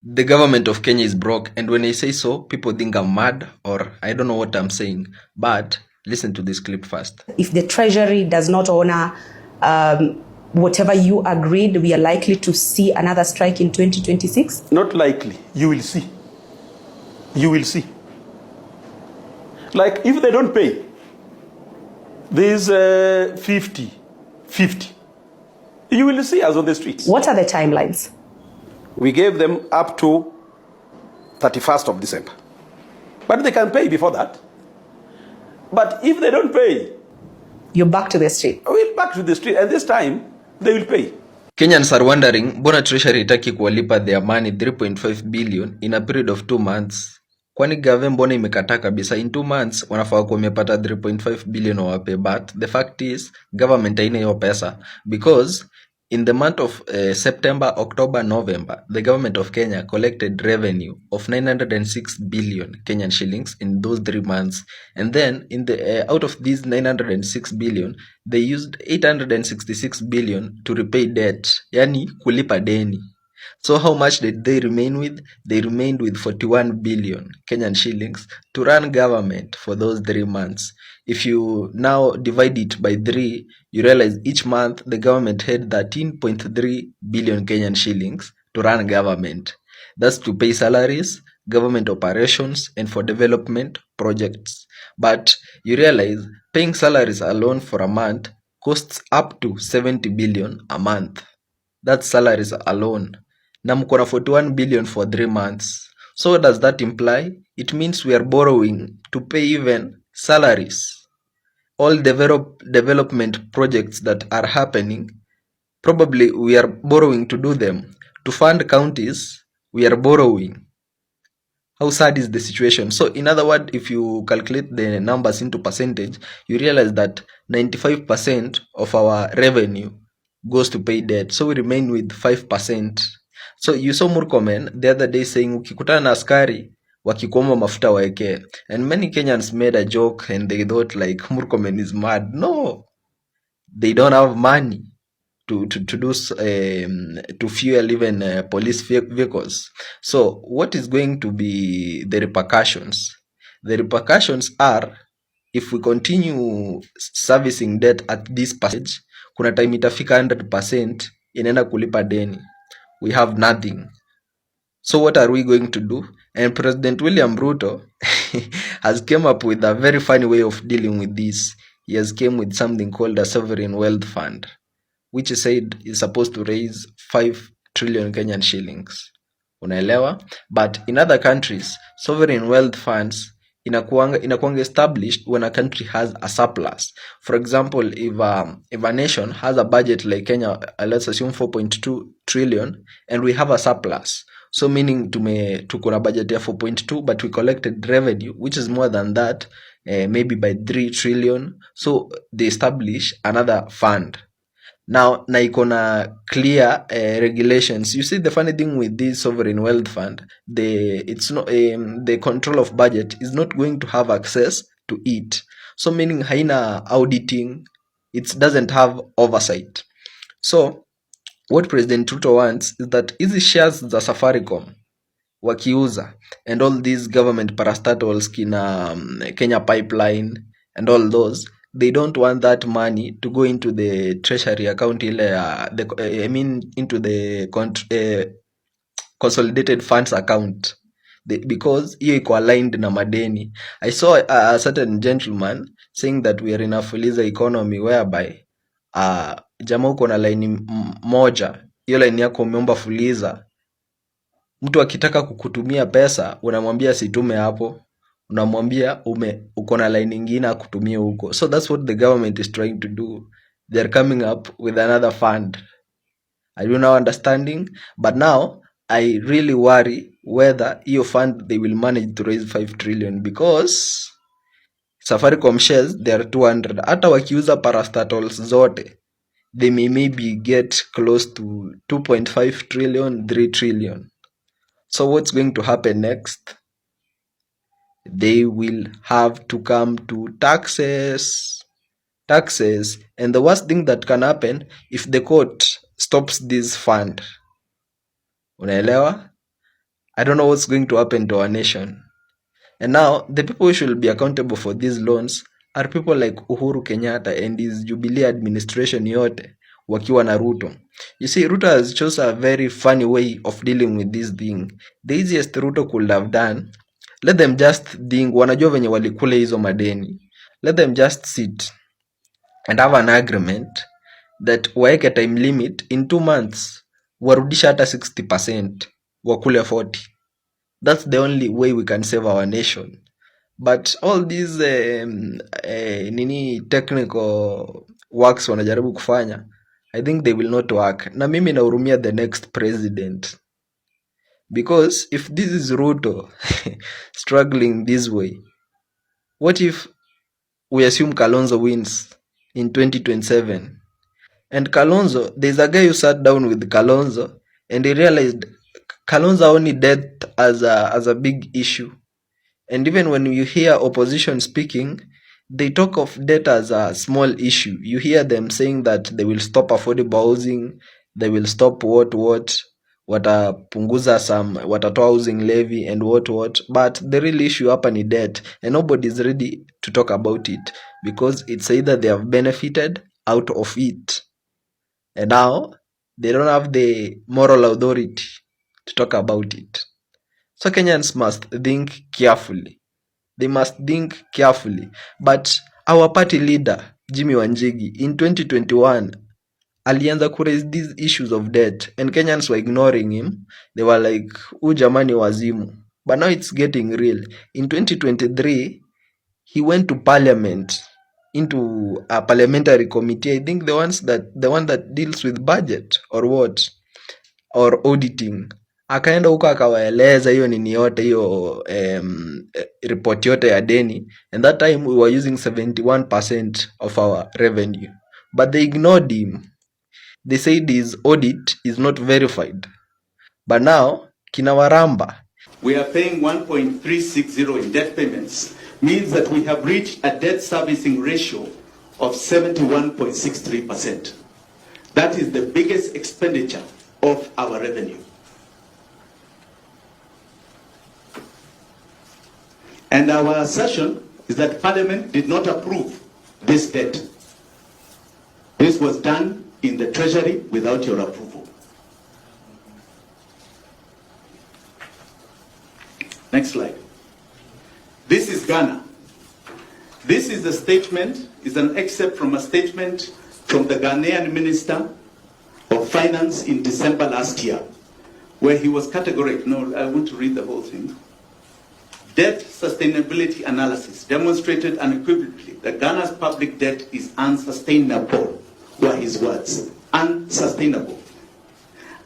The government of Kenya is broke, and when I say so, people think I'm mad or I don't know what I'm saying. But listen to this clip first. If the Treasury does not honor whatever you agreed, we are likely to see another strike in 2026? Not likely. You will see. You will see. Like if they don't pay, there's 50. You will see us on the streets. What are the timelines? We gave them up to 31st of December. But they can pay before that. But if they don't pay, you're back to the street. We're back to the street, and this time they will pay. Kenyans are wondering, mbona treasury itaki kuwalipa their money 3.5 billion in a period of 2 months? Kwani gave mbona imekataa kabisa? In 2 months wanafaa kuwa wamepata 3.5 billion wawape, but the fact is government haina hiyo pesa, because in the month of September, October, November, the government of Kenya collected revenue of 906 billion Kenyan shillings in those 3 months. And then in the out of these 906 billion, they used 866 billion to repay debt, yani kulipa deni. So how much did they remain with? They remained with 41 billion Kenyan shillings to run government for those 3 months. If you now divide it by 3, you realize each month the government had 13.3 billion Kenyan shillings to run government. That's to pay salaries, government operations, and for development projects. But you realize paying salaries alone for a month costs up to 70 billion a month. That's salaries alone. Na mko na 41 billion for 3 months. So what does that imply? It means we are borrowing to pay even salaries. All development projects that are happening, probably we are borrowing to do them. To fund counties, we are borrowing. How sad is the situation? So in other words, if you calculate the numbers into percentage, you realize that 95% of our revenue goes to pay debt. So we remain with 5%. So you saw Murkomen the other day saying ukikutana na askari wakikuomba mafuta waeke, and many Kenyans made a joke and they thought like Murkomen is mad. No, they don't have money to do to fuel even police vehicles. So what is going to be the repercussions? The repercussions are, if we continue servicing debt at this percentage, kuna time itafika 100% inaenda kulipa deni. We have nothing. So what are we going to do? And President William Ruto has came up with a very funny way of dealing with this. He has came with something called a sovereign wealth fund, which he said is supposed to raise 5 trillion Kenyan shillings. Unaelewa? But in other countries, sovereign wealth funds inakuanga established when a country has a surplus. For example, if a nation has a budget like Kenya, let's assume 4.2 trillion, and we have a surplus. So meaning tuko na budget ya 4.2, but we collected revenue which is more than that, maybe by 3 trillion. So they establish another fund. Now na iko na clear regulations. You see, the funny thing with this sovereign wealth fund, the control of budget is not going to have access to it. So meaning haina auditing, it doesn't have oversight. So what President Ruto wants is that hizi shares za Safaricom wakiuza, and all these government parastatals kina Kenya Pipeline and all those, they don't want that money to go into the treasury account into the consolidated funds account, because hiyo iko aligned na madeni. I saw a certain gentleman saying that we are in a fuliza economy whereby jamaa uko na line moja, hiyo line yako umeomba fuliza, mtu akitaka kukutumia pesa unamwambia situme hapo, unamwambia uko na line nyingine akutumie huko. So that's what the government is trying to do. They're coming up with another fund. Are you now understanding? But now I really worry whether hiyo fund they will manage to raise 5 trillion, because Safaricom shares they are 200. Hata wakiuza parastatals zote, they may maybe get close to 2.5 trillion, 3 trillion. So what's going to happen next? They will have to come to taxes. And the worst thing that can happen, if the court stops this fund, unaelewa, I don't know what's going to happen to our nation. And now, the people who should be accountable for these loans are people like Uhuru Kenyatta and his Jubilee administration yote, wakiwa na Ruto. You see, Ruto has chosen a very funny way of dealing with this thing. The easiest Ruto could have done, let them just think, wanajua venye walikule hizo madeni. Let them just sit and have an agreement that waeke time limit in 2 months, warudisha hata 60%, wakule 40. That's the only way we can save our nation. But all these technical works wanajaribu kufanya, I think they will not work. Na mimi nahurumia the next president, because if this is Ruto struggling this way, what if we assume Kalonzo wins in 2027? And Kalonzo, there's a guy who sat down with Kalonzo and he realized Kalonzo only death as a big issue. And even when you hear opposition speaking, they talk of debt as a small issue. You hear them saying that they will stop affordable housing, they will stop watapunguza watatoa housing levy and what. But the real issue hapa ni debt, and nobody is ready to talk about it, because it's either they have benefited out of it, and now they don't have the moral authority to talk about it. So Kenyans must think carefully. They must think carefully. But our party leader, Jimmy Wanjigi, in 2021, alianza ku raise these issues of debt, and Kenyans were ignoring him. They were like, jamani wazimu. But now it's getting real. In 2023, he went to parliament, into a parliamentary committee. I think the one that deals with budget or what, or auditing. Akaenda huko akawaeleza hiyo nini yote hiyo report yote ya deni, and that time we were using 71% of our revenue, but they ignored him. They said his audit is not verified. But now kinawaramba, we are paying 1.360 in debt payments, means that we have reached a debt servicing ratio of 71.63%. That is the biggest expenditure of our revenue. And our assertion is that Parliament did not approve this debt. This was done in the Treasury without your approval. Next slide. This is Ghana. This is a statement, is an excerpt from a statement from the Ghanaian Minister of Finance in December last year, where he was categorical. No, I want to read the whole thing. Debt sustainability analysis demonstrated unequivocally that Ghana's public debt is unsustainable, were his words, unsustainable,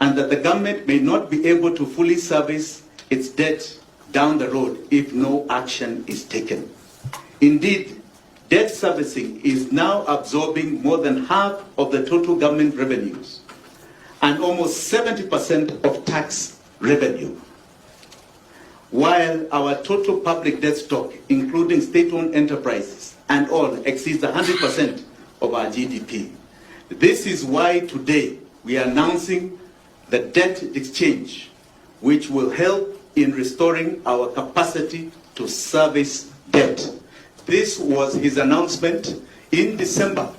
and that the government may not be able to fully service its debt down the road if no action is taken. Indeed, debt servicing is now absorbing more than half of the total government revenues and almost 70% of tax revenue. While our total public debt stock, including state-owned enterprises and all, exceeds 100% of our GDP. This is why today we are announcing the debt exchange, which will help in restoring our capacity to service debt. This was his announcement in December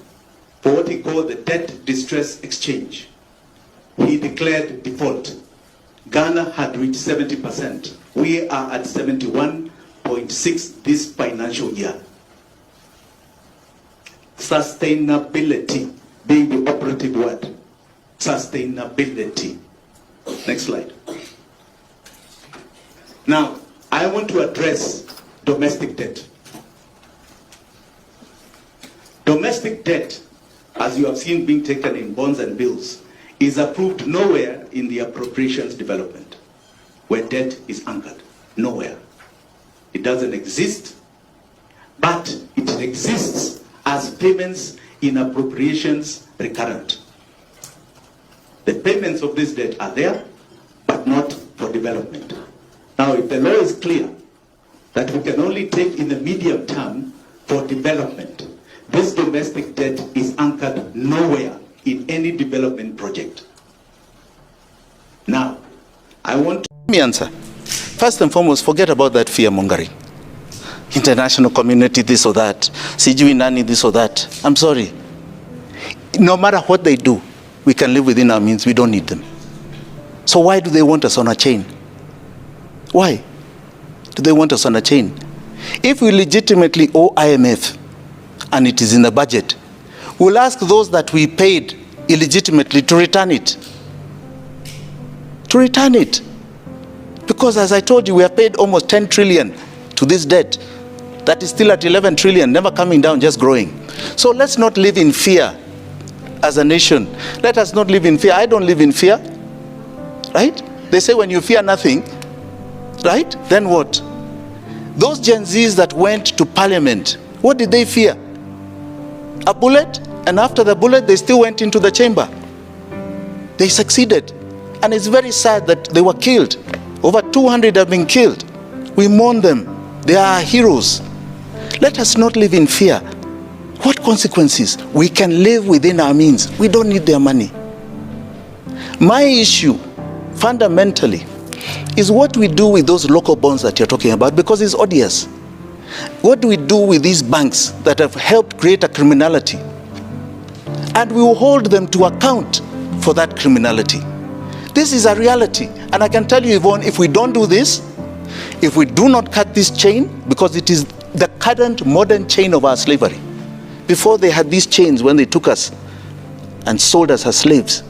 for what he called the debt distress exchange. He declared default. Ghana had reached 70%. We are at 71.6 this financial year. Sustainability being the operative word. Sustainability. Next slide. Now, I want to address domestic debt. Domestic debt, as you have seen being taken in bonds and bills, is approved nowhere in the appropriations development, where debt is anchored. Nowhere. It doesn't exist, but it exists as payments in appropriations recurrent. The payments of this debt are there, but not for development. Now, if the law is clear that we can only take in the medium term for development, this domestic debt is anchored nowhere in any development project. Now, I want to... Let me answer. First and foremost, forget about that fear-mongering. International community, this or that. Sijui nani, this or that. I'm sorry. No matter what they do, we can live within our means. We don't need them. So why do they want us on a chain? Why do they want us on a chain? If we legitimately owe IMF, and it is in the budget, we'll ask those that we paid illegitimately to return it. To return it. Because as I told you, we have paid almost 10 trillion to this debt. That is still at 11 trillion, never coming down, just growing. So let's not live in fear as a nation. Let us not live in fear. I don't live in fear. Right? They say when you fear nothing, right? Then what? Those Gen Zs that went to parliament, what did they fear? A bullet? And after the bullet, they still went into the chamber. They succeeded. And it's very sad that they were killed. Over 200 have been killed. We mourn them. They are heroes. Let us not live in fear. What consequences? We can live within our means. We don't need their money. My issue, fundamentally, is what we do with those local bonds that you're talking about, because it's odious. What do we do with these banks that have helped create a criminality? And we will hold them to account for that criminality. This is a reality. And I can tell you, Yvonne, if we don't do this, if we do not cut this chain, because it is the current modern chain of our slavery. Before they had these chains when they took us and sold us as slaves,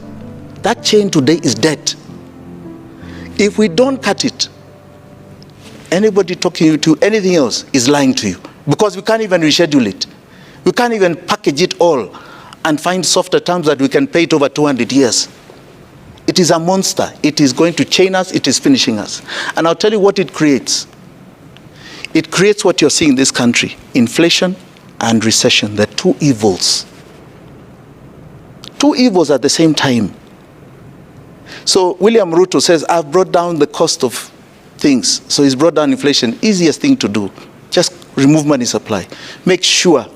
that chain today is dead. If we don't cut it, anybody talking to anything else is lying to you, because we can't even reschedule it. We can't even package it all and find softer terms that we can pay it over 200 years. It is a monster. It is going to chain us. It is finishing us. And I'll tell you what it creates. It creates what you're seeing in this country: inflation and recession. They're two evils. Two evils at the same time. So William Ruto says, I've brought down the cost of things. So he's brought down inflation. Easiest thing to do, just remove money supply. Make sure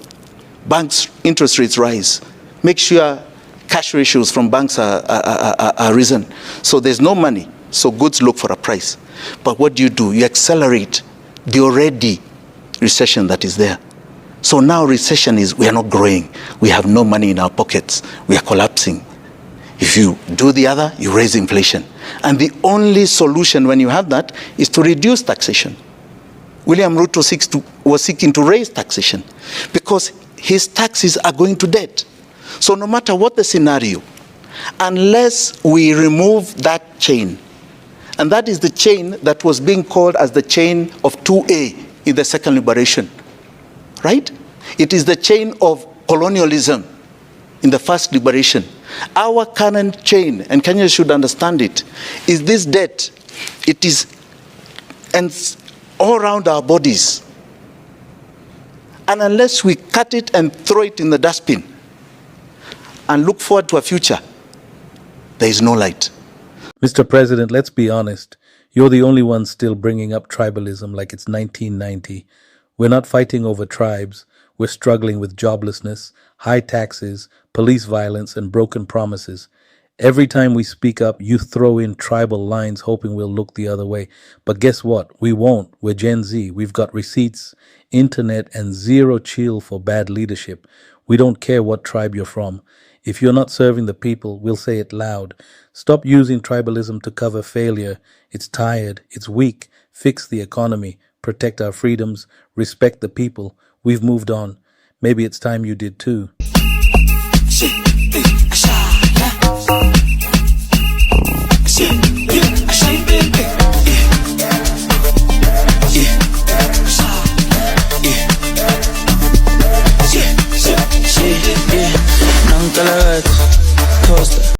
banks' interest rates rise. Make sure cash ratios from banks are risen. So there's no money, so goods look for a price. But what do? You accelerate the already recession that is there. So now recession is, we are not growing. We have no money in our pockets. We are collapsing. If you do the other, you raise inflation. And the only solution when you have that is to reduce taxation. William Ruto was seeking to raise taxation because his taxes are going to debt. So no matter what the scenario, unless we remove that chain, and that is the chain that was being called as the chain of 2A in the second liberation, right? It is the chain of colonialism in the first liberation. Our current chain, and Kenyans should understand it, is this debt. It is all around our bodies. And unless we cut it and throw it in the dustbin and look forward to a future, there is no light. Mr. President, let's be honest. You're the only one still bringing up tribalism like it's 1990. We're not fighting over tribes. We're struggling with joblessness, high taxes, police violence, and broken promises. Every time we speak up, you throw in tribal lines hoping we'll look the other way. But guess what? We won't. We're Gen Z. We've got receipts, internet, and zero chill for bad leadership. We don't care what tribe you're from. If you're not serving the people, we'll say it loud. Stop using tribalism to cover failure. It's tired. It's weak. Fix the economy. Protect our freedoms. Respect the people. We've moved on. Maybe it's time you did too.